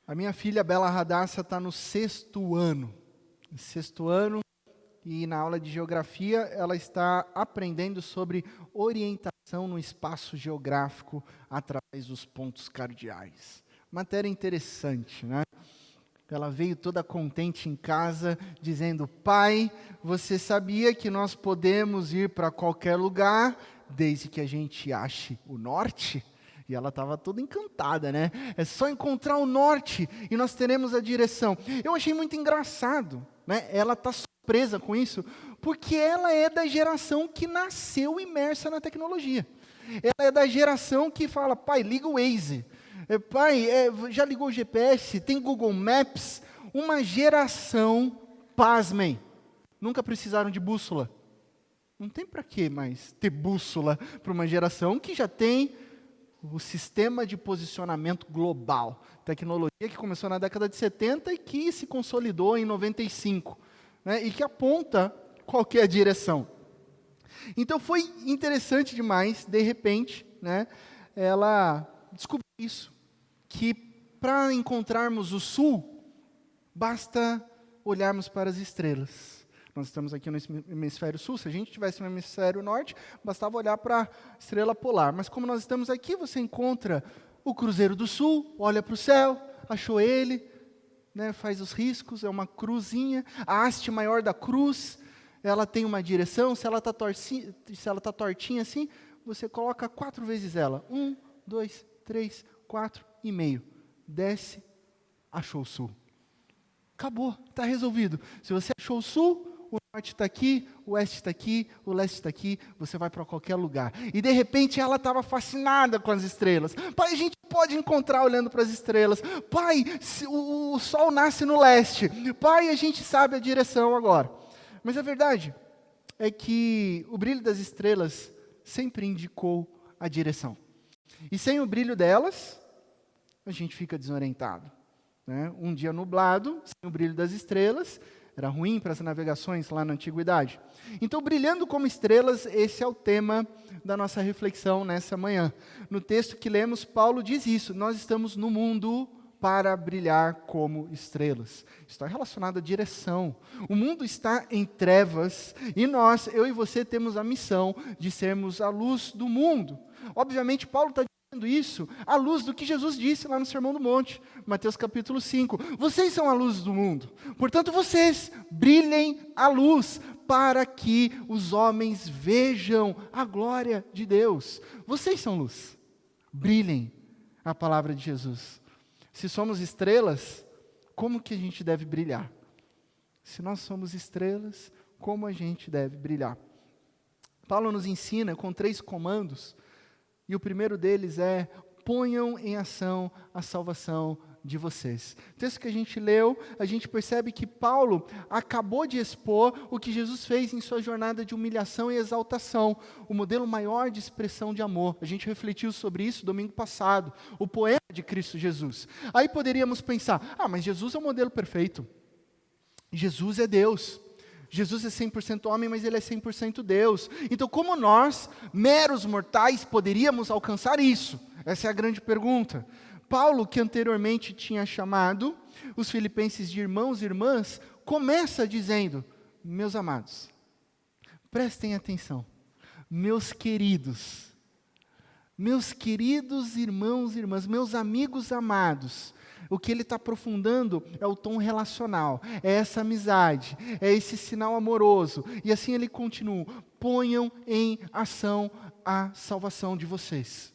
A minha filha Bela Radassa está no sexto ano. E na aula de geografia ela está aprendendo sobre orientação no espaço geográfico através dos pontos cardeais. Matéria interessante, né? Ela veio toda contente em casa, dizendo: pai, você sabia que nós podemos ir para qualquer lugar, desde que a gente ache o norte? E ela estava toda encantada, né? É só encontrar o norte e nós teremos a direção. Eu achei muito engraçado, né? Ela está surpresa com isso, porque ela é da geração que nasceu imersa na tecnologia. Ela é da geração que fala: pai, liga o Waze. Pai, já ligou o GPS? Tem Google Maps? Uma geração, pasmem, nunca precisaram de bússola. Não tem para que mais ter bússola para uma geração que já tem o sistema de posicionamento global. Tecnologia que começou na década de 70 e que se consolidou em 95. Né, e que aponta qual que é a direção. Então foi interessante demais, de repente, né, ela descobriu isso, que para encontrarmos o sul, basta olharmos para as estrelas. Nós estamos aqui no hemisfério sul. Se a gente estivesse no hemisfério norte, bastava olhar para a estrela polar. Mas como nós estamos aqui, você encontra o Cruzeiro do Sul, olha para o céu, achou ele, né, faz os riscos, é uma cruzinha. A haste maior da cruz, ela tem uma direção. Se ela está tortinha assim, você coloca 4 vezes ela. 1, 2, 3, 4,5. Desce, achou o sul. Acabou, está resolvido. Se você achou o sul, o norte está aqui, o oeste está aqui, o leste está aqui, você vai para qualquer lugar. E de repente ela estava fascinada com as estrelas. Pai, a gente pode encontrar olhando para as estrelas. Pai, o sol nasce no leste. Pai, a gente sabe a direção agora. Mas a verdade é que o brilho das estrelas sempre indicou a direção. E sem o brilho delas, a gente fica desorientado. Né? Um dia nublado, sem o brilho das estrelas, era ruim para as navegações lá na antiguidade. Então, brilhando como estrelas, esse é o tema da nossa reflexão nessa manhã. No texto que lemos, Paulo diz isso: nós estamos no mundo para brilhar como estrelas. Está relacionado à direção. O mundo está em trevas e nós, eu e você, temos a missão de sermos a luz do mundo. Obviamente, Paulo está dizendo isso à luz do que Jesus disse lá no Sermão do Monte, Mateus capítulo 5. Vocês são a luz do mundo, portanto vocês brilhem a luz para que os homens vejam a glória de Deus. Vocês são luz, brilhem a palavra de Jesus. Se somos estrelas, como que a gente deve brilhar? Se nós somos estrelas, como a gente deve brilhar? Paulo nos ensina com 3 comandos. E o primeiro deles é: ponham em ação a salvação de vocês. O texto que a gente leu, a gente percebe que Paulo acabou de expor o que Jesus fez em sua jornada de humilhação e exaltação, o modelo maior de expressão de amor. A gente refletiu sobre isso domingo passado, o poema de Cristo Jesus. Aí poderíamos pensar: mas Jesus é o modelo perfeito. Jesus é Deus. Jesus é 100% homem, mas ele é 100% Deus. Então, como nós, meros mortais, poderíamos alcançar isso? Essa é a grande pergunta. Paulo, que anteriormente tinha chamado os filipenses de irmãos e irmãs, começa dizendo: meus amados, prestem atenção, meus queridos irmãos e irmãs, meus amigos amados. O que ele está aprofundando é o tom relacional, é essa amizade, é esse sinal amoroso. E assim ele continua: ponham em ação a salvação de vocês.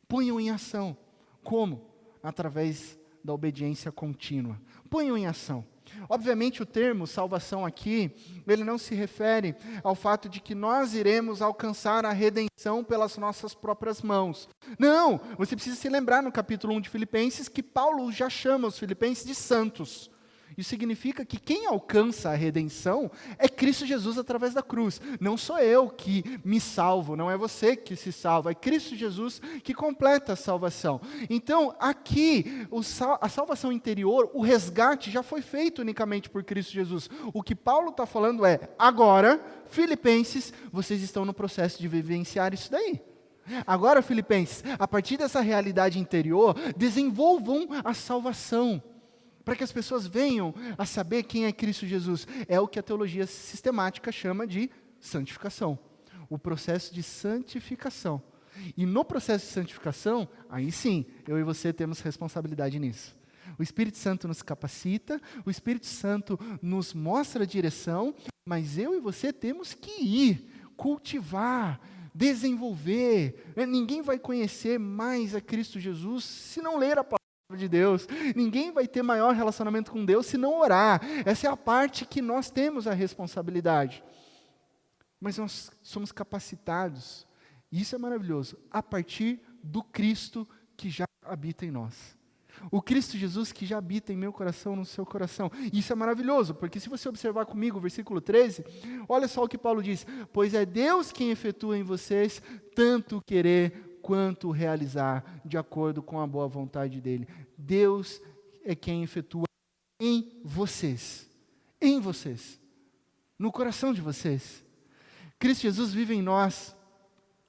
Ponham em ação. Como? Através da obediência contínua. Ponham em ação. Obviamente o termo salvação aqui, ele não se refere ao fato de que nós iremos alcançar a redenção pelas nossas próprias mãos. Não, você precisa se lembrar no capítulo 1 de Filipenses que Paulo já chama os filipenses de santos. Isso significa que quem alcança a redenção é Cristo Jesus através da cruz. Não sou eu que me salvo, não é você que se salva, é Cristo Jesus que completa a salvação. Então, aqui, a salvação interior, o resgate já foi feito unicamente por Cristo Jesus. O que Paulo está falando é: agora, Filipenses, vocês estão no processo de vivenciar isso daí. Agora, Filipenses, a partir dessa realidade interior, desenvolvam a salvação. para que as pessoas venham a saber quem é Cristo Jesus. É o que a teologia sistemática chama de santificação. O processo de santificação. E no processo de santificação, aí sim, eu e você temos responsabilidade nisso. O Espírito Santo nos capacita, o Espírito Santo nos mostra a direção, mas eu e você temos que ir, cultivar, desenvolver. Ninguém vai conhecer mais a Cristo Jesus se não ler a palavra de Deus. Ninguém vai ter maior relacionamento com Deus se não orar. Essa é a parte que nós temos a responsabilidade. Mas nós somos capacitados, e isso é maravilhoso, a partir do Cristo que já habita em nós. O Cristo Jesus que já habita em meu coração, no seu coração. Isso é maravilhoso, porque se você observar comigo o versículo 13, olha só o que Paulo diz: pois é Deus quem efetua em vocês tanto querer quanto realizar, de acordo com a boa vontade dele. Deus é quem efetua em vocês, no coração de vocês. Cristo Jesus vive em nós.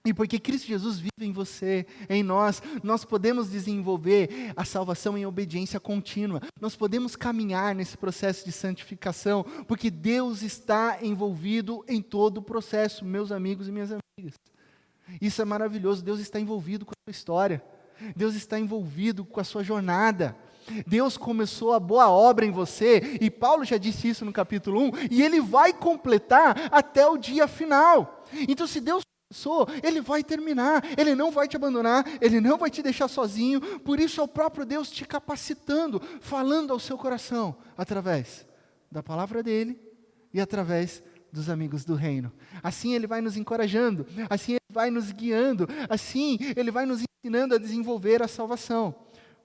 E porque Cristo Jesus vive em você, em nós, nós podemos desenvolver a salvação em obediência contínua. Nós podemos caminhar nesse processo de santificação, porque Deus está envolvido em todo o processo, meus amigos e minhas amigas. Isso é maravilhoso, Deus está envolvido com a sua história. Deus está envolvido com a sua jornada. Deus começou a boa obra em você, e Paulo já disse isso no capítulo 1, e Ele vai completar até o dia final. Então se Deus Ele vai terminar, Ele não vai te abandonar, Ele não vai te deixar sozinho, por isso é o próprio Deus te capacitando, falando ao seu coração, através da palavra dEle e através dos amigos do reino. Assim Ele vai nos encorajando, assim Ele vai nos guiando, assim Ele vai nos ensinando a desenvolver a salvação,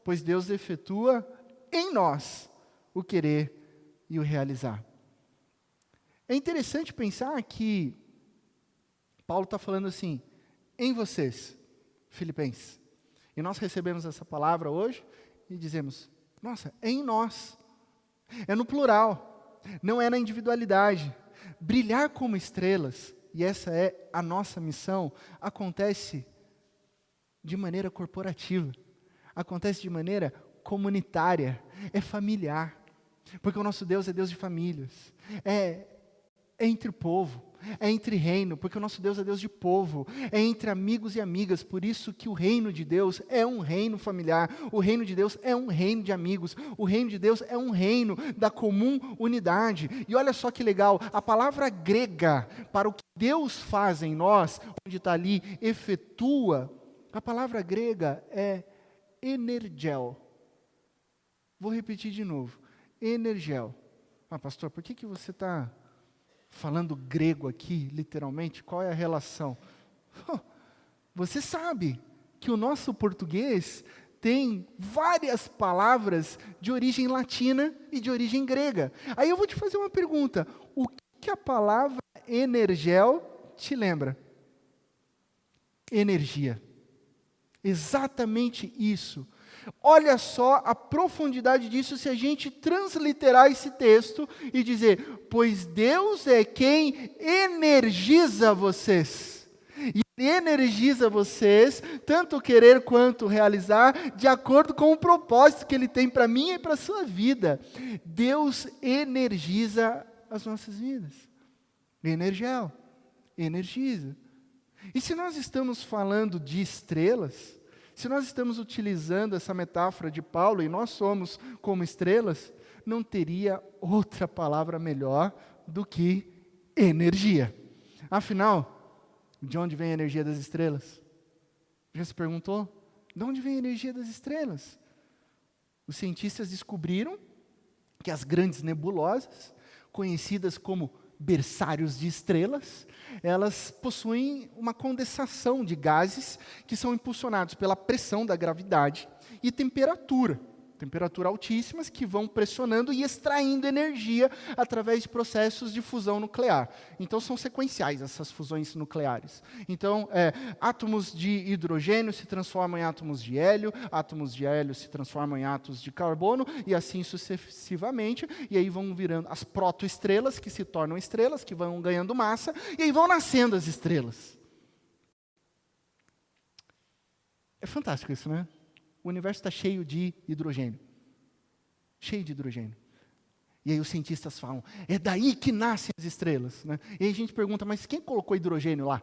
pois Deus efetua em nós o querer e o realizar. É interessante pensar que Paulo está falando assim, em vocês, Filipenses. E nós recebemos essa palavra hoje e dizemos, nossa, é em nós. É no plural, não é na individualidade. Brilhar como estrelas, e essa é a nossa missão, acontece de maneira corporativa. Acontece de maneira comunitária, é familiar. Porque o nosso Deus é Deus de famílias. É entre o povo. É entre reino, porque o nosso Deus é Deus de povo, é entre amigos e amigas, por isso que o reino de Deus é um reino familiar, o reino de Deus é um reino de amigos, o reino de Deus é um reino da comum unidade. E olha só que legal, a palavra grega para o que Deus faz em nós, onde está ali, efetua, a palavra grega é energel. Vou repetir de novo, energel. Pastor, por que você está falando grego aqui, literalmente? Qual é a relação? Você sabe que o nosso português tem várias palavras de origem latina e de origem grega. Aí eu vou te fazer uma pergunta. O que a palavra energel te lembra? Energia. Exatamente isso. Olha só a profundidade disso se a gente transliterar esse texto e dizer, pois Deus é quem energiza vocês. E energiza vocês, tanto querer quanto realizar, de acordo com o propósito que Ele tem para mim e para a sua vida. Deus energiza as nossas vidas. Energel, energiza. E se nós estamos falando de estrelas, se nós estamos utilizando essa metáfora de Paulo e nós somos como estrelas, não teria outra palavra melhor do que energia. Afinal, de onde vem a energia das estrelas? Já se perguntou? De onde vem a energia das estrelas? Os cientistas descobriram que as grandes nebulosas, conhecidas como berçários de estrelas, elas possuem uma condensação de gases que são impulsionados pela pressão da gravidade e temperatura altíssimas que vão pressionando e extraindo energia através de processos de fusão nuclear. Então são sequenciais essas fusões nucleares. Então átomos de hidrogênio se transformam em átomos de hélio se transformam em átomos de carbono e assim sucessivamente, e aí vão virando as protoestrelas que se tornam estrelas, que vão ganhando massa, e aí vão nascendo as estrelas. É fantástico isso, né? O universo está cheio de hidrogênio. cheio de hidrogênio. E aí os cientistas falam, é daí que nascem as estrelas, né? E aí a gente pergunta, mas quem colocou hidrogênio lá?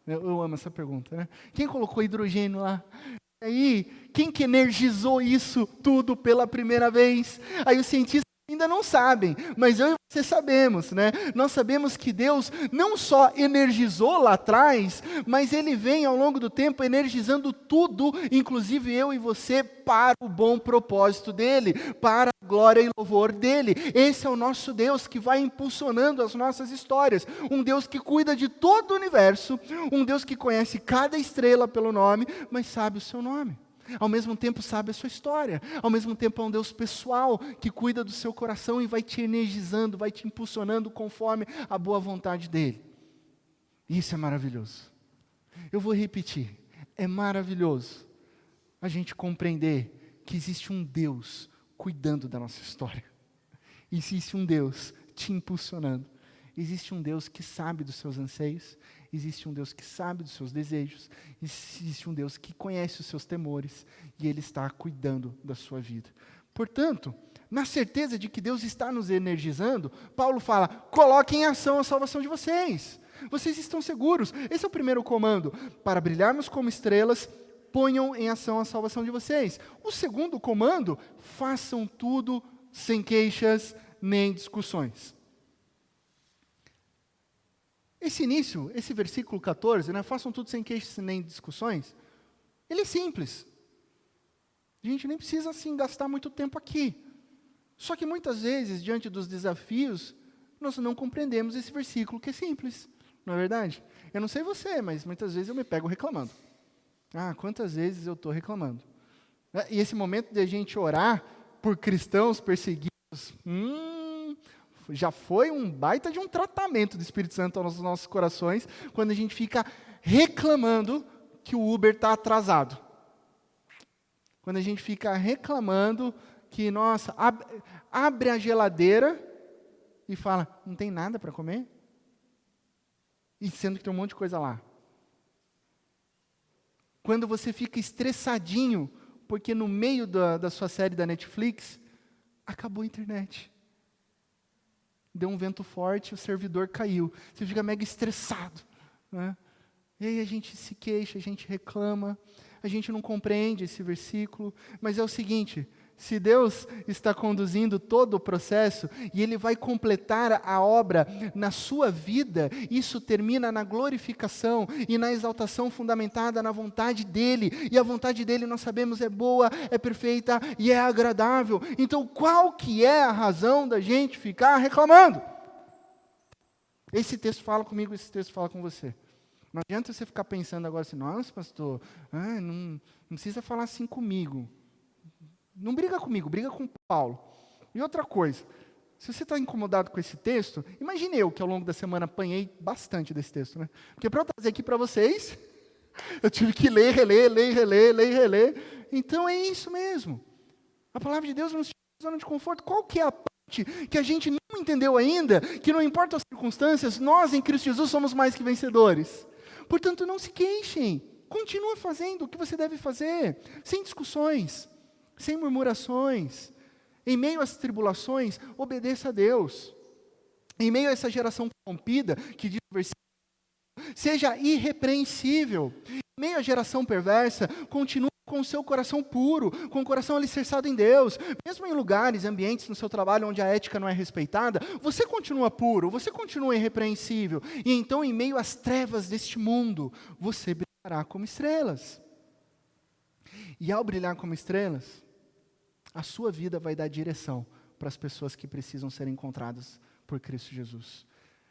Eu amo essa pergunta, né? Quem colocou hidrogênio lá? E aí, quem que energizou isso tudo pela primeira vez? Aí os cientistas ainda não sabem, mas eu e você sabemos, né? Nós sabemos que Deus não só energizou lá atrás, mas Ele vem ao longo do tempo energizando tudo, inclusive eu e você, para o bom propósito dEle, para a glória e louvor dEle. Esse é o nosso Deus que vai impulsionando as nossas histórias, um Deus que cuida de todo o universo, um Deus que conhece cada estrela pelo nome, mas sabe o seu nome. Ao mesmo tempo sabe a sua história, ao mesmo tempo é um Deus pessoal, que cuida do seu coração e vai te energizando, vai te impulsionando conforme a boa vontade dEle. Isso é maravilhoso. Eu vou repetir, é maravilhoso a gente compreender que existe um Deus cuidando da nossa história. Existe um Deus te impulsionando. Existe um Deus que sabe dos seus anseios, existe um Deus que sabe dos seus desejos, existe um Deus que conhece os seus temores e Ele está cuidando da sua vida. Portanto, na certeza de que Deus está nos energizando, Paulo fala, coloquem em ação a salvação de vocês. Vocês estão seguros. Esse é o primeiro comando. Para brilharmos como estrelas, ponham em ação a salvação de vocês. O segundo comando, façam tudo sem queixas nem discussões. Esse início, esse versículo 14, né, façam tudo sem queixas nem discussões, ele é simples. A gente nem precisa assim gastar muito tempo aqui. Só que muitas vezes, diante dos desafios, nós não compreendemos esse versículo que é simples, não é verdade? Eu não sei você, mas muitas vezes eu me pego reclamando. Quantas vezes eu estou reclamando? E esse momento de a gente orar por cristãos perseguidos, já foi um baita de um tratamento do Espírito Santo aos nossos corações, quando a gente fica reclamando que o Uber está atrasado. Quando a gente fica reclamando que, nossa, abre a geladeira e fala, não tem nada para comer? E sendo que tem um monte de coisa lá. Quando você fica estressadinho, porque no meio da sua série da Netflix, acabou a internet. Deu um vento forte, o servidor caiu. Você fica mega estressado, né? E aí a gente se queixa, a gente reclama, a gente não compreende esse versículo, mas é o seguinte, se Deus está conduzindo todo o processo e Ele vai completar a obra na sua vida, isso termina na glorificação e na exaltação fundamentada na vontade dEle. E a vontade dEle, nós sabemos, é boa, é perfeita e é agradável. Então, qual que é a razão da gente ficar reclamando? Esse texto fala comigo, esse texto fala com você. Não adianta você ficar pensando agora assim, nossa, pastor, não precisa falar assim comigo. Não briga comigo, briga com Paulo. E outra coisa, se você está incomodado com esse texto, imagine eu que ao longo da semana apanhei bastante desse texto, né? Porque para eu trazer aqui para vocês, eu tive que ler, reler. Então é isso mesmo. A palavra de Deus nos tira da zona de conforto. Qual que é a parte que a gente não entendeu ainda, que não importa as circunstâncias, nós em Cristo Jesus somos mais que vencedores. Portanto, não se queixem. Continua fazendo o que você deve fazer, sem discussões, sem murmurações. Em meio às tribulações, obedeça a Deus. Em meio a essa geração corrompida, que diz o versículo, seja irrepreensível. Em meio à geração perversa, continue com o seu coração puro, com o coração alicerçado em Deus. Mesmo em lugares, ambientes no seu trabalho onde a ética não é respeitada, você continua puro, você continua irrepreensível. E então, em meio às trevas deste mundo, você brilhará como estrelas. E ao brilhar como estrelas, a sua vida vai dar direção para as pessoas que precisam ser encontradas por Cristo Jesus.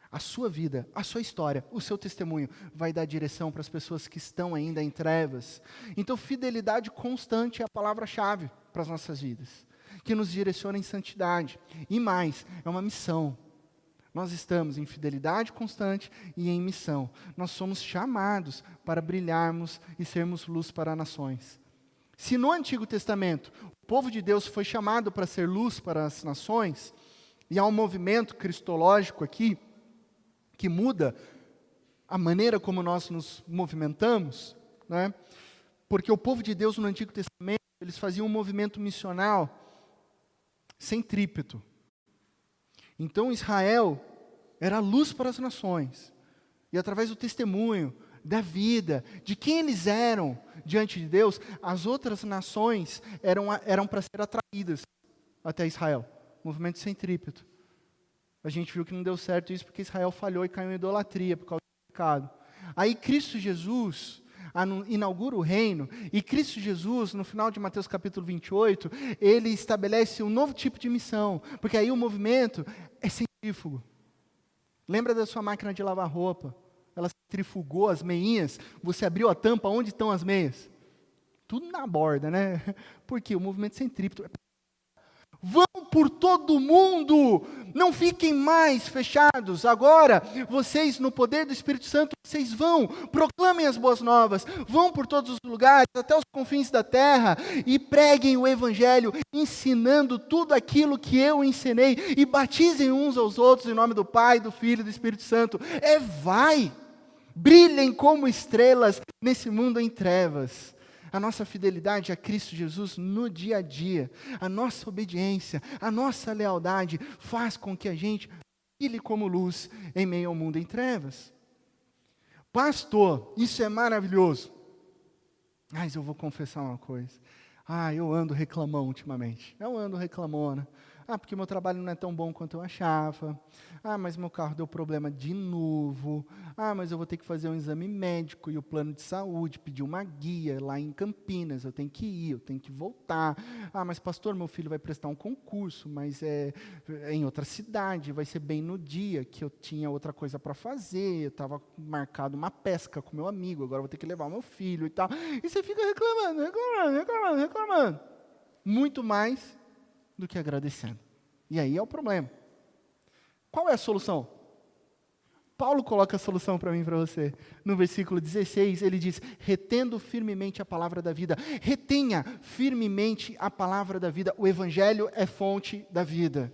A sua vida, a sua história, o seu testemunho vai dar direção para as pessoas que estão ainda em trevas. Então, fidelidade constante é a palavra-chave para as nossas vidas, que nos direciona em santidade. E mais, é uma missão. Nós estamos em fidelidade constante e em missão. Nós somos chamados para brilharmos e sermos luz para nações. Se no Antigo Testamento o povo de Deus foi chamado para ser luz para as nações, e há um movimento cristológico aqui, que muda a maneira como nós nos movimentamos, né? Porque o povo de Deus no Antigo Testamento, eles faziam um movimento missional centrípeto. Então Israel era luz para as nações. E através do testemunho, da vida, de quem eles eram diante de Deus, as outras nações eram para ser atraídas até Israel. Movimento centrípeto. A gente viu que não deu certo isso porque Israel falhou e caiu em idolatria por causa do pecado. Aí Cristo Jesus inaugura o reino, e Cristo Jesus, no final de Mateus capítulo 28, ele estabelece um novo tipo de missão, porque aí o movimento é centrífugo. Lembra da sua máquina de lavar roupa? Ela centrifugou as meinhas, você abriu a tampa, onde estão as meias? Tudo na borda, né? Porque o movimento centrípeto vão por todo mundo, não fiquem mais fechados. Agora, vocês, no poder do Espírito Santo, vocês vão, proclamem as boas novas, vão por todos os lugares, até os confins da terra, e preguem o Evangelho, ensinando tudo aquilo que eu ensinei, e batizem uns aos outros em nome do Pai, do Filho e do Espírito Santo. Vai! Brilhem como estrelas nesse mundo em trevas. A nossa fidelidade a Cristo Jesus no dia a dia, a nossa obediência, a nossa lealdade faz com que a gente brilhe como luz em meio ao mundo em trevas. Pastor, isso é maravilhoso. Mas eu vou confessar uma coisa. Eu ando reclamão ultimamente. Eu ando reclamona. Porque meu trabalho não é tão bom quanto eu achava. Mas meu carro deu problema de novo. Mas eu vou ter que fazer um exame médico e o plano de saúde pediu uma guia lá em Campinas. Eu tenho que ir, eu tenho que voltar. Mas pastor, meu filho vai prestar um concurso, mas é em outra cidade, vai ser bem no dia que eu tinha outra coisa para fazer. Eu estava marcado uma pesca com meu amigo, agora eu vou ter que levar o meu filho e tal. E você fica reclamando. Muito mais do que agradecendo. E aí é o problema. Qual é a solução? Paulo coloca a solução para mim e para você. No versículo 16, ele diz: retendo firmemente a palavra da vida. Retenha firmemente a palavra da vida. O Evangelho é fonte da vida.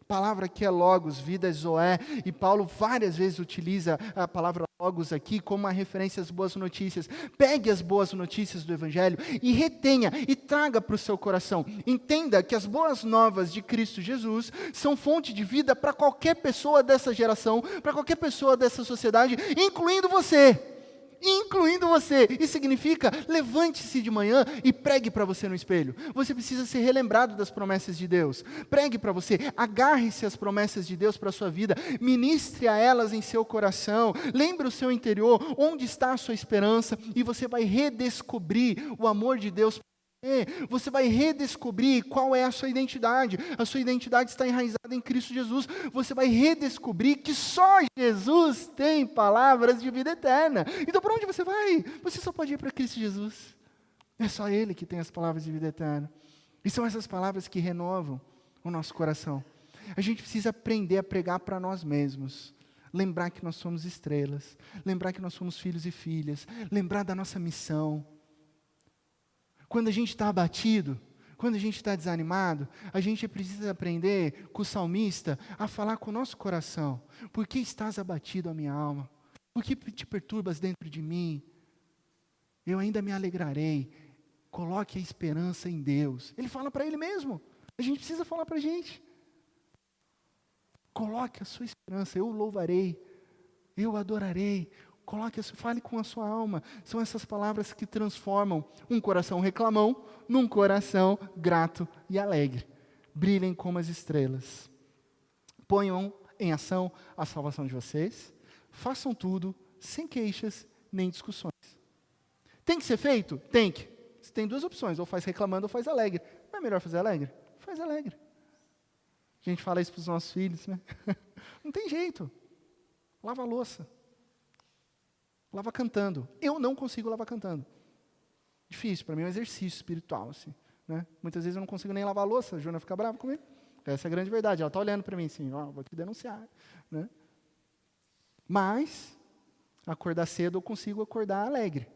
A palavra aqui é logos, vida é zoé, e Paulo várias vezes utiliza a palavra logos aqui como uma referência às boas notícias. Pegue as boas notícias do Evangelho e retenha e traga para o seu coração. Entenda que as boas novas de Cristo Jesus são fonte de vida para qualquer pessoa dessa geração, para qualquer pessoa dessa sociedade, incluindo você. Isso significa, levante-se de manhã e pregue para você no espelho. Você precisa ser relembrado das promessas de Deus. Pregue para você, agarre-se às promessas de Deus para a sua vida, ministre a elas em seu coração, lembre o seu interior, onde está a sua esperança, e você vai redescobrir o amor de Deus. Você vai redescobrir qual é a sua identidade. A sua identidade está enraizada em Cristo Jesus. Você vai redescobrir que só Jesus tem palavras de vida eterna. Então, para onde você vai? Você só pode ir para Cristo Jesus. É só Ele que tem as palavras de vida eterna. E são essas palavras que renovam o nosso coração. A gente precisa aprender a pregar para nós mesmos. Lembrar que nós somos estrelas. Lembrar que nós somos filhos e filhas. Lembrar da nossa missão. Quando a gente está abatido, quando a gente está desanimado, a gente precisa aprender com o salmista a falar com o nosso coração. Por que estás abatido, a minha alma? Por que te perturbas dentro de mim? Eu ainda me alegrarei. Coloque a esperança em Deus. Ele fala para ele mesmo. A gente precisa falar para a gente. Coloque a sua esperança. Eu o louvarei. Eu o adorarei. Fale com a sua alma. São essas palavras que transformam um coração reclamão num coração grato e alegre. Brilhem como as estrelas. Ponham em ação a salvação de vocês. Façam tudo sem queixas nem discussões. Tem que ser feito? Tem que. Você tem duas opções, ou faz reclamando ou faz alegre. Não é melhor fazer alegre? Faz alegre. A gente fala isso para os nossos filhos, né? Não tem jeito. Lava a louça. Lava cantando. Eu não consigo lavar cantando. Difícil, para mim é um exercício espiritual, assim, né? Muitas vezes eu não consigo nem lavar a louça, a Juna fica brava comigo. Essa é a grande verdade. Ela está olhando para mim assim, vou te denunciar, né? Mas, acordar cedo eu consigo acordar alegre.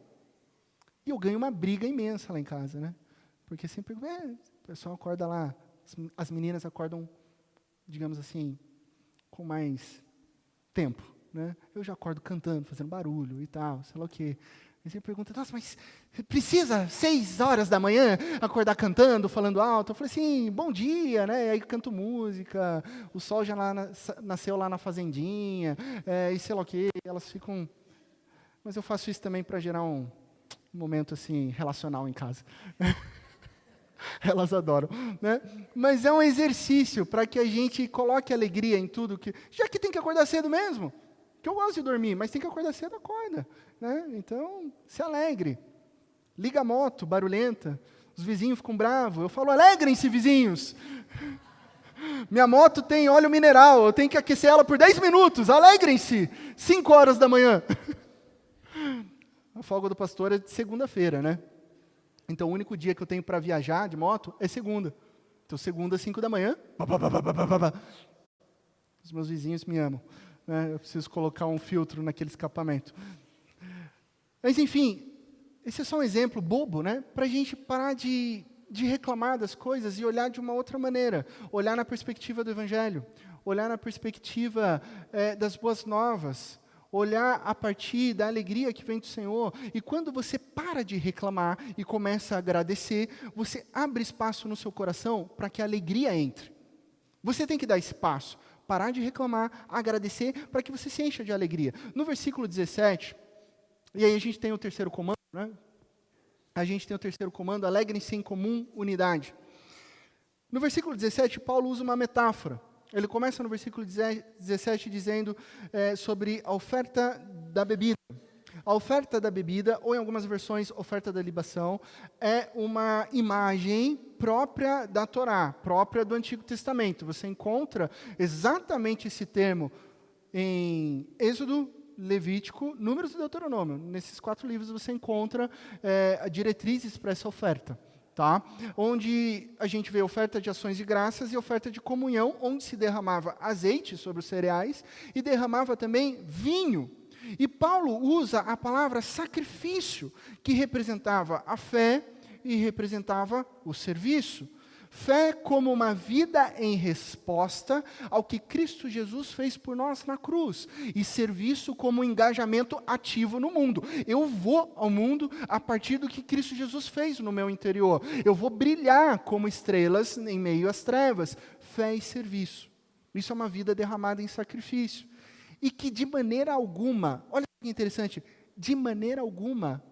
E eu ganho uma briga imensa lá em casa, né? Porque sempre, o pessoal acorda lá, as meninas acordam, digamos assim, com mais tempo. Né? Eu já acordo cantando, fazendo barulho e tal, sei lá o quê. Aí você pergunta, nossa, mas precisa 6 horas da manhã acordar cantando, falando alto? Eu falei assim, bom dia, né? Aí canto música, o sol já nasceu lá na fazendinha, e sei lá o quê, elas ficam... Mas eu faço isso também para gerar um momento assim, relacional em casa. Elas adoram, né? Mas é um exercício para que a gente coloque alegria em tudo, já que tem que acordar cedo mesmo, que eu gosto de dormir, mas tem que acordar cedo, acorda, né? Então, se alegre. Liga a moto, barulhenta, os vizinhos ficam bravos, eu falo, alegrem-se, vizinhos. Minha moto tem óleo mineral, eu tenho que aquecer ela por 10 minutos, alegrem-se, 5 horas da manhã. A folga do pastor é de segunda-feira, né? Então, o único dia que eu tenho para viajar de moto é segunda. Então, segunda, 5 da manhã. Os meus vizinhos me amam, né? Eu preciso colocar um filtro naquele escapamento. Mas, enfim, esse é só um exemplo bobo, né? Para a gente parar de reclamar das coisas e olhar de uma outra maneira. Olhar na perspectiva do Evangelho. Olhar na perspectiva das boas novas. Olhar a partir da alegria que vem do Senhor. E quando você para de reclamar e começa a agradecer, você abre espaço no seu coração para que a alegria entre. Você tem que dar esse passo. Parar de reclamar, agradecer, para que você se encha de alegria. No versículo 17, e aí a gente tem o terceiro comando, né? A gente tem o terceiro comando, alegrem-se em comum unidade. No versículo 17, Paulo usa uma metáfora. Ele começa no versículo 17 dizendo sobre a oferta da bebida. A oferta da bebida, ou em algumas versões, oferta da libação, é uma imagem própria da Torá, própria do Antigo Testamento. Você encontra exatamente esse termo em Êxodo, Levítico, Números e Deuteronômio. Nesses 4 livros você encontra diretrizes para essa oferta. Tá? Onde a gente vê oferta de ações de graças e oferta de comunhão, onde se derramava azeite sobre os cereais e derramava também vinho. E Paulo usa a palavra sacrifício, que representava a fé e representava o serviço. Fé como uma vida em resposta ao que Cristo Jesus fez por nós na cruz. E serviço como um engajamento ativo no mundo. Eu vou ao mundo a partir do que Cristo Jesus fez no meu interior. Eu vou brilhar como estrelas em meio às trevas. Fé e serviço. Isso é uma vida derramada em sacrifício. E que de maneira alguma, olha que interessante, de maneira alguma,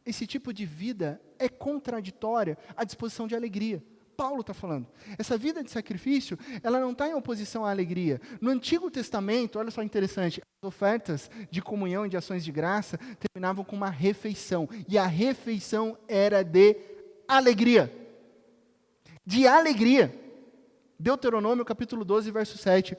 esse tipo de vida é contraditória à disposição de alegria. Paulo está falando. Essa vida de sacrifício, ela não está em oposição à alegria. No Antigo Testamento, olha só interessante, as ofertas de comunhão e de ações de graça terminavam com uma refeição. E a refeição era de alegria. De alegria. Deuteronômio capítulo 12, verso 7.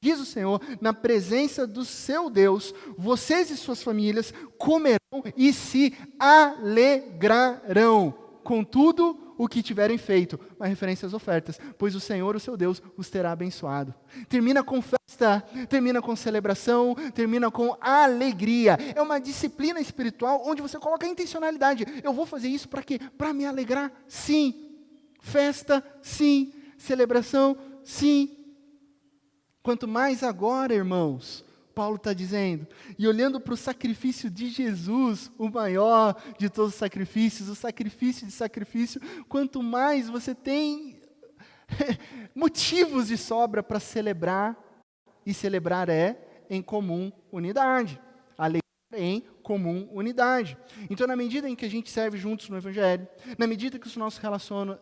Diz o Senhor, na presença do seu Deus, vocês e suas famílias comerão e se alegrarão com tudo o que tiverem feito, uma referência às ofertas, pois o Senhor, o seu Deus, os terá abençoado. Termina com festa, termina com celebração, termina com alegria. É uma disciplina espiritual onde você coloca a intencionalidade. Eu vou fazer isso para quê? Para me alegrar? Sim. Festa? Sim. Celebração? Sim. Quanto mais agora, irmãos, Paulo está dizendo, e olhando para o sacrifício de Jesus, o maior de todos os sacrifícios, o sacrifício de sacrifício, quanto mais você tem motivos de sobra para celebrar, e celebrar é em comum unidade, alegria em comum unidade. Então, na medida em que a gente serve juntos no Evangelho, na medida que os nossos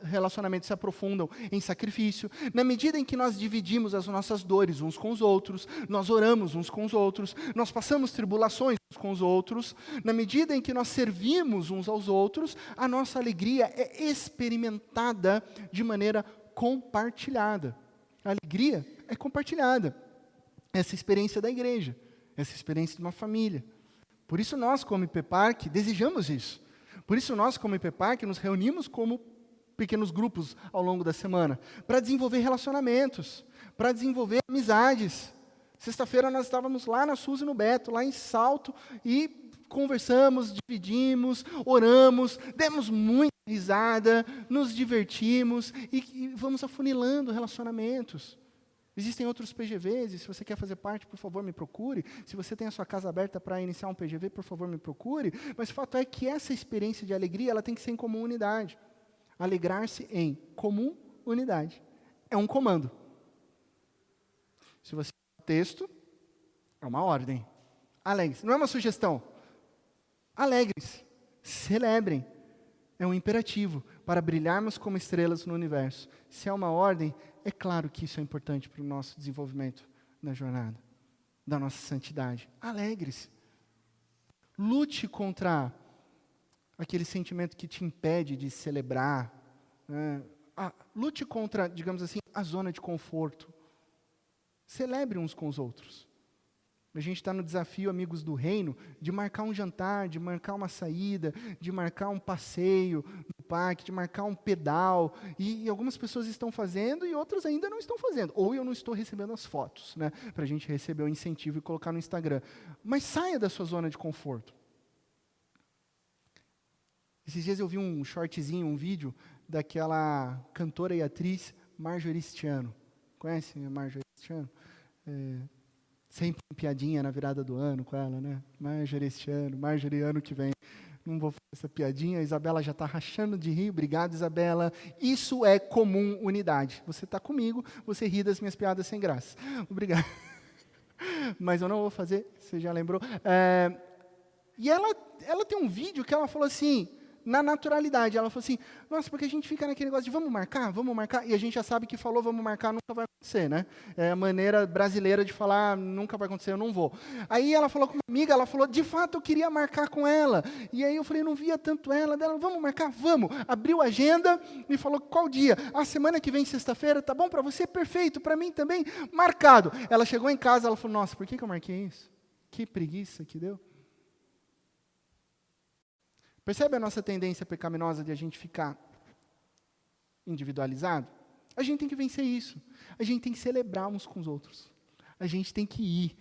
relacionamentos se aprofundam em sacrifício, na medida em que nós dividimos as nossas dores uns com os outros, nós oramos uns com os outros, nós passamos tribulações uns com os outros, na medida em que nós servimos uns aos outros, a nossa alegria é experimentada de maneira compartilhada. A alegria é compartilhada. Essa experiência da igreja, essa experiência de uma família. Por isso nós, como IPPark, desejamos isso. Por isso nós, como IPPark, nos reunimos como pequenos grupos ao longo da semana, para desenvolver relacionamentos, para desenvolver amizades. Sexta-feira nós estávamos lá na Suzy e no Beto, lá em Salto, e conversamos, dividimos, oramos, demos muita risada, nos divertimos, e vamos afunilando relacionamentos. Existem outros PGVs, e se você quer fazer parte, por favor, me procure. Se você tem a sua casa aberta para iniciar um PGV, por favor, me procure. Mas o fato é que essa experiência de alegria, ela tem que ser em comum unidade. Alegrar-se em comum unidade. É um comando. Se você ler o texto, é uma ordem. Alegre-se. Não é uma sugestão. Alegre-se. Celebrem. É um imperativo para brilharmos como estrelas no universo. Se é uma ordem, é claro que isso é importante para o nosso desenvolvimento na jornada, da nossa santidade. Alegre-se. Lute contra aquele sentimento que te impede de celebrar. Né? Lute contra, digamos assim, a zona de conforto. Celebre uns com os outros. A gente está no desafio, amigos do reino, de marcar um jantar, de marcar uma saída, de marcar um passeio no parque, de marcar um pedal. E algumas pessoas estão fazendo e outras ainda não estão fazendo. Ou eu não estou recebendo as fotos, né, para a gente receber o incentivo e colocar no Instagram. Mas saia da sua zona de conforto. Esses dias eu vi um shortzinho, um vídeo, daquela cantora e atriz Marjorie Stiano. Conhecem a Marjorie Stiano? Sempre piadinha na virada do ano com ela, né? Marjorie este ano, Marjorie ano que vem. Não vou fazer essa piadinha, a Isabela já está rachando de rir. Obrigado, Isabela. Isso é comum unidade. Você está comigo, você ri das minhas piadas sem graça. Obrigado. Mas eu não vou fazer, você já lembrou. E ela tem um vídeo que ela falou assim, na naturalidade, ela falou assim, nossa, porque a gente fica naquele negócio de vamos marcar, e a gente já sabe que falou vamos marcar, nunca vai acontecer, né? É a maneira brasileira de falar, nunca vai acontecer, eu não vou. Aí ela falou com uma amiga, ela falou, de fato eu queria marcar com ela, e aí eu falei, não via tanto ela, dela, vamos marcar? Vamos. Abriu a agenda e falou, qual dia? A semana que vem, sexta-feira, tá bom para você? Perfeito, para mim também, marcado. Ela chegou em casa, ela falou, nossa, por que eu marquei isso? Que preguiça que deu. Percebe a nossa tendência pecaminosa de a gente ficar individualizado? A gente tem que vencer isso. A gente tem que celebrar uns com os outros. A gente tem que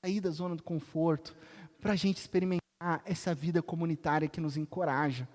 sair da zona do conforto, para a gente experimentar essa vida comunitária que nos encoraja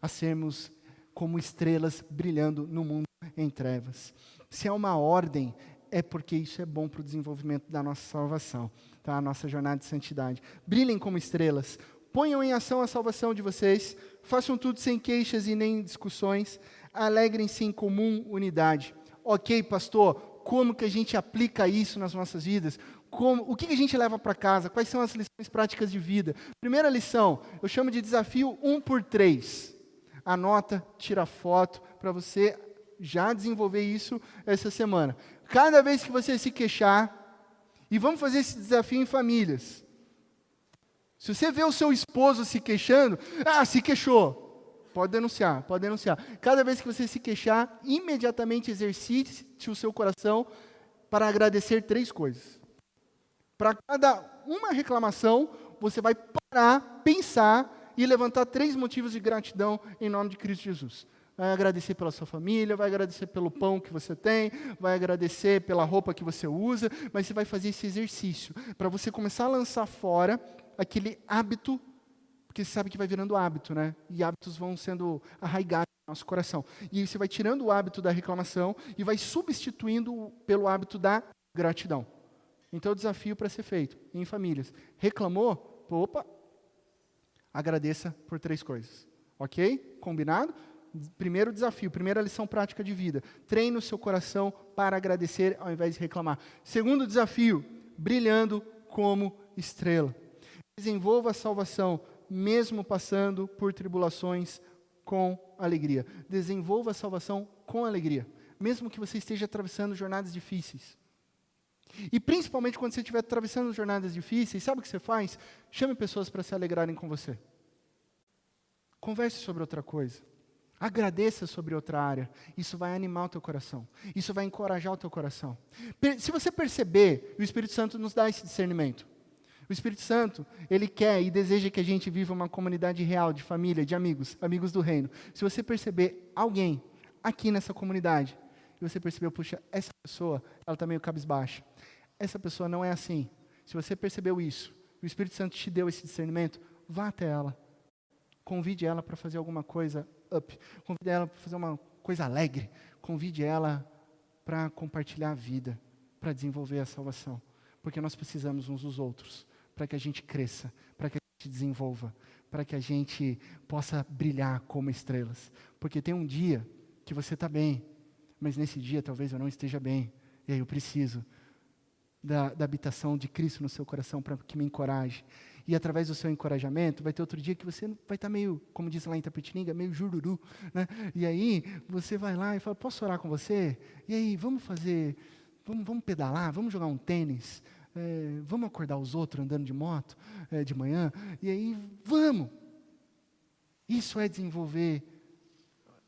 a sermos como estrelas brilhando no mundo em trevas. Se é uma ordem, é porque isso é bom para o desenvolvimento da nossa salvação, tá? A nossa jornada de santidade. Brilhem como estrelas. Ponham em ação a salvação de vocês, façam tudo sem queixas e nem discussões, alegrem-se em comum unidade. Ok, pastor, como que a gente aplica isso nas nossas vidas? O que a gente leva para casa? Quais são as lições práticas de vida? Primeira lição, eu chamo de desafio 1x3. Anota, tira foto, para você já desenvolver isso essa semana. Cada vez que você se queixar, e vamos fazer esse desafio em famílias. Se você vê o seu esposo se queixando, se queixou, pode denunciar. Cada vez que você se queixar, imediatamente exercite o seu coração para agradecer 3 coisas. Para cada uma reclamação, você vai parar, pensar e levantar 3 motivos de gratidão em nome de Cristo Jesus. Vai agradecer pela sua família, vai agradecer pelo pão que você tem, vai agradecer pela roupa que você usa, mas você vai fazer esse exercício para você começar a lançar fora aquele hábito, porque você sabe que vai virando hábito, né? E hábitos vão sendo arraigados no nosso coração. E você vai tirando o hábito da reclamação e vai substituindo pelo hábito da gratidão. Então, o desafio para ser feito em famílias. Reclamou? Opa! Agradeça por 3 coisas. Ok? Combinado? Primeiro desafio, primeira lição prática de vida. Treine o seu coração para agradecer ao invés de reclamar. Segundo desafio, brilhando como estrela. Desenvolva a salvação, mesmo passando por tribulações com alegria. Desenvolva a salvação com alegria, mesmo que você esteja atravessando jornadas difíceis. E principalmente quando você estiver atravessando jornadas difíceis, sabe o que você faz? Chame pessoas para se alegrarem com você. Converse sobre outra coisa. Agradeça sobre outra área. Isso vai animar o teu coração. Isso vai encorajar o teu coração. Se você perceber, o Espírito Santo nos dá esse discernimento. O Espírito Santo, ele quer e deseja que a gente viva uma comunidade real, de família, de amigos, amigos do reino. Se você perceber alguém aqui nessa comunidade, e você percebeu, puxa, essa pessoa, ela está meio cabisbaixa. Essa pessoa não é assim. Se você percebeu isso, o Espírito Santo te deu esse discernimento, vá até ela. Convide ela para fazer alguma coisa convide ela para fazer uma coisa alegre. Convide ela para compartilhar a vida. para desenvolver a salvação. Porque nós precisamos uns dos outros, para que a gente cresça, para que a gente desenvolva, para que a gente possa brilhar como estrelas. Porque tem um dia que você está bem, mas nesse dia talvez eu não esteja bem. E aí eu preciso da habitação de Cristo no seu coração para que me encoraje. E através do seu encorajamento, vai ter outro dia que você vai estar meio, como diz lá em Tapetininga, meio jururu, né? E aí você vai lá e fala, posso orar com você? E aí, vamos pedalar, vamos jogar um tênis, vamos acordar os outros andando de moto de manhã? E aí, vamos! Isso é desenvolver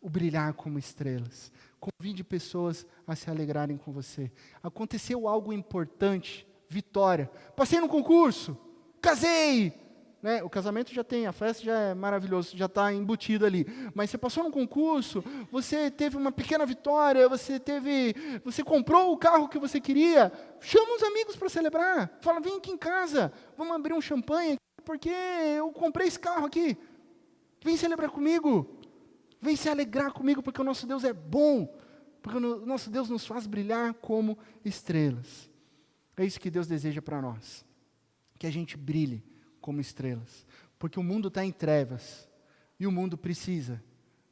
o brilhar como estrelas. Convide pessoas a se alegrarem com você. Aconteceu algo importante, vitória. Passei no concurso, casei! Né? O casamento já tem, a festa já é maravilhoso, já está embutido ali. Mas você passou no concurso, você teve uma pequena vitória, você comprou o carro que você queria, chama os amigos para celebrar. Fala, vem aqui em casa, vamos abrir um champanhe, porque eu comprei esse carro aqui. Vem celebrar comigo. Vem se alegrar comigo, porque o nosso Deus é bom. Porque o nosso Deus nos faz brilhar como estrelas. É isso que Deus deseja para nós. Que a gente brilhe como estrelas. Porque o mundo está em trevas. E o mundo precisa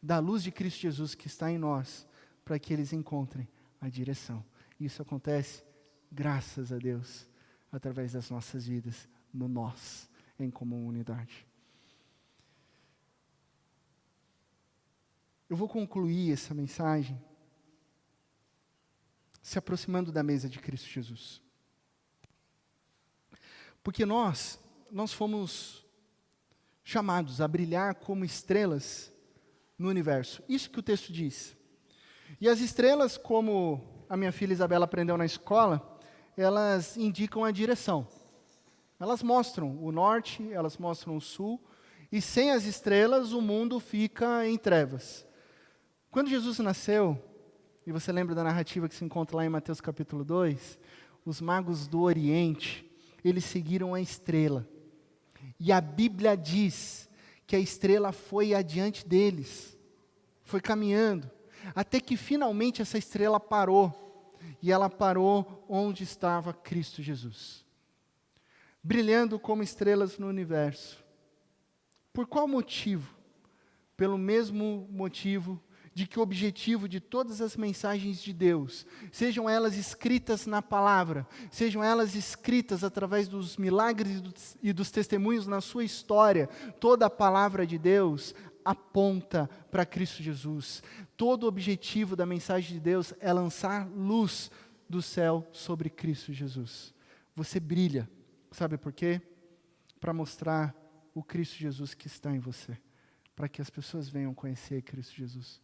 da luz de Cristo Jesus que está em nós, para que eles encontrem a direção. Isso acontece, graças a Deus, através das nossas vidas, no nós, em comunidade. Eu vou concluir essa mensagem se aproximando da mesa de Cristo Jesus. Porque nós fomos chamados a brilhar como estrelas no universo. Isso que o texto diz. E as estrelas, como a minha filha Isabela aprendeu na escola, elas indicam a direção. Elas mostram o norte, elas mostram o sul, e sem as estrelas o mundo fica em trevas. Quando Jesus nasceu, e você lembra da narrativa que se encontra lá em Mateus capítulo 2, os magos do Oriente, eles seguiram a estrela. E a Bíblia diz que a estrela foi adiante deles, foi caminhando, até que finalmente essa estrela parou, e ela parou onde estava Cristo Jesus, brilhando como estrelas no universo. Por qual motivo? Pelo mesmo motivo de que o objetivo de todas as mensagens de Deus, sejam elas escritas na palavra, sejam elas escritas através dos milagres e dos testemunhos na sua história, toda a palavra de Deus aponta para Cristo Jesus. Todo o objetivo da mensagem de Deus é lançar luz do céu sobre Cristo Jesus. Você brilha, sabe por quê? Para mostrar o Cristo Jesus que está em você, para que as pessoas venham conhecer Cristo Jesus.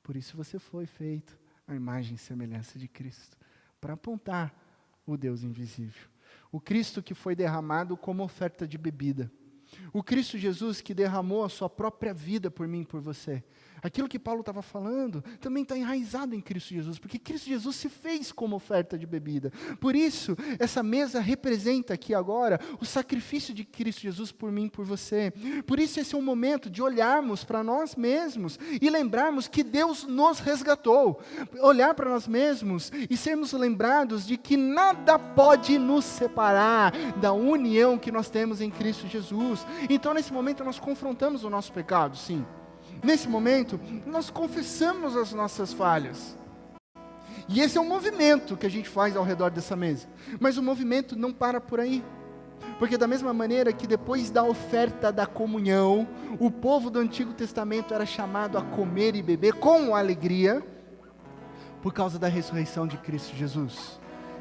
Por isso você foi feito à imagem e semelhança de Cristo, para apontar o Deus invisível. O Cristo que foi derramado como oferta de bebida. O Cristo Jesus que derramou a sua própria vida por mim e por você. Aquilo que Paulo estava falando também está enraizado em Cristo Jesus, porque Cristo Jesus se fez como oferta de bebida. Por isso, essa mesa representa aqui agora o sacrifício de Cristo Jesus por mim e por você. Por isso, esse é um momento de olharmos para nós mesmos e lembrarmos que Deus nos resgatou. Olhar para nós mesmos e sermos lembrados de que nada pode nos separar da união que nós temos em Cristo Jesus. Então, nesse momento, nós confrontamos o nosso pecado, sim. Nesse momento, nós confessamos as nossas falhas. E esse é um movimento que a gente faz ao redor dessa mesa. Mas o movimento não para por aí. Porque da mesma maneira que depois da oferta da comunhão, o povo do Antigo Testamento era chamado a comer e beber com alegria, por causa da ressurreição de Cristo Jesus.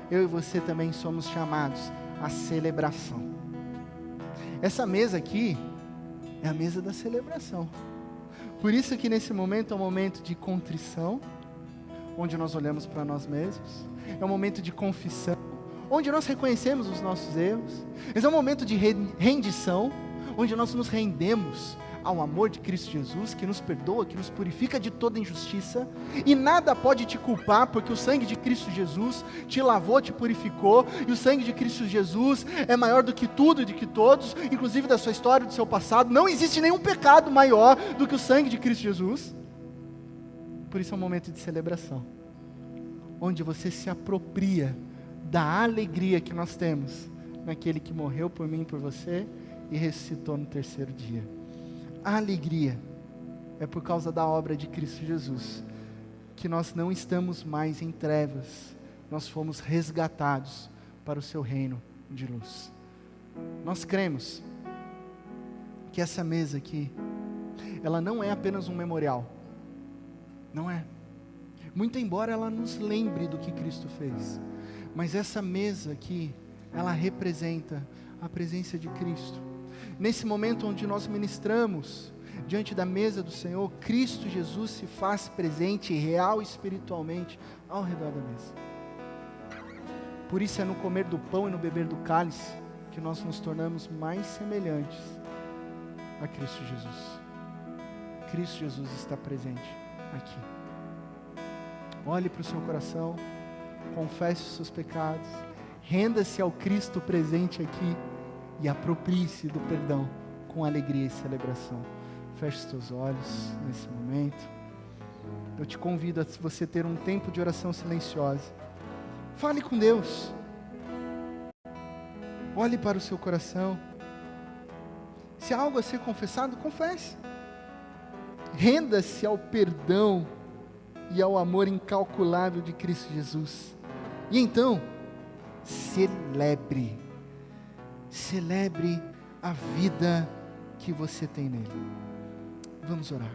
Eu e você também somos chamados à celebração. Essa mesa aqui é a mesa da celebração. Por isso que nesse momento é um momento de contrição, onde nós olhamos para nós mesmos. É um momento de confissão, onde nós reconhecemos os nossos erros. Esse é um momento de rendição, onde nós nos rendemos ao amor de Cristo Jesus, que nos perdoa, que nos purifica de toda injustiça, e nada pode te culpar, porque o sangue de Cristo Jesus te lavou, te purificou, e o sangue de Cristo Jesus é maior do que tudo e do que todos, inclusive da sua história, do seu passado. Não existe nenhum pecado maior do que o sangue de Cristo Jesus. Por isso é um momento de celebração, onde você se apropria da alegria que nós temos naquele que morreu por mim e por você e ressuscitou no terceiro dia. A alegria é por causa da obra de Cristo Jesus, que nós não estamos mais em trevas, nós fomos resgatados para o seu reino de luz. Nós cremos que essa mesa aqui, ela não é apenas um memorial, não é. Muito embora ela nos lembre do que Cristo fez, mas essa mesa aqui, ela representa a presença de Cristo. Nesse momento onde nós ministramos diante da mesa do Senhor, Cristo Jesus se faz presente real e espiritualmente ao redor da mesa. Por isso é no comer do pão e no beber do cálice que nós nos tornamos mais semelhantes a Cristo Jesus. Cristo Jesus está presente aqui. Olhe para o seu coração, confesse os seus pecados, renda-se ao Cristo presente aqui e aproprie-se do perdão com alegria e celebração. Feche os teus olhos nesse momento. Eu te convido a você ter um tempo de oração silenciosa. Fale com Deus. Olhe para o seu coração. Se há algo a ser confessado, confesse. Renda-se ao perdão e ao amor incalculável de Cristo Jesus. E então, celebre a vida que você tem nele. Vamos orar.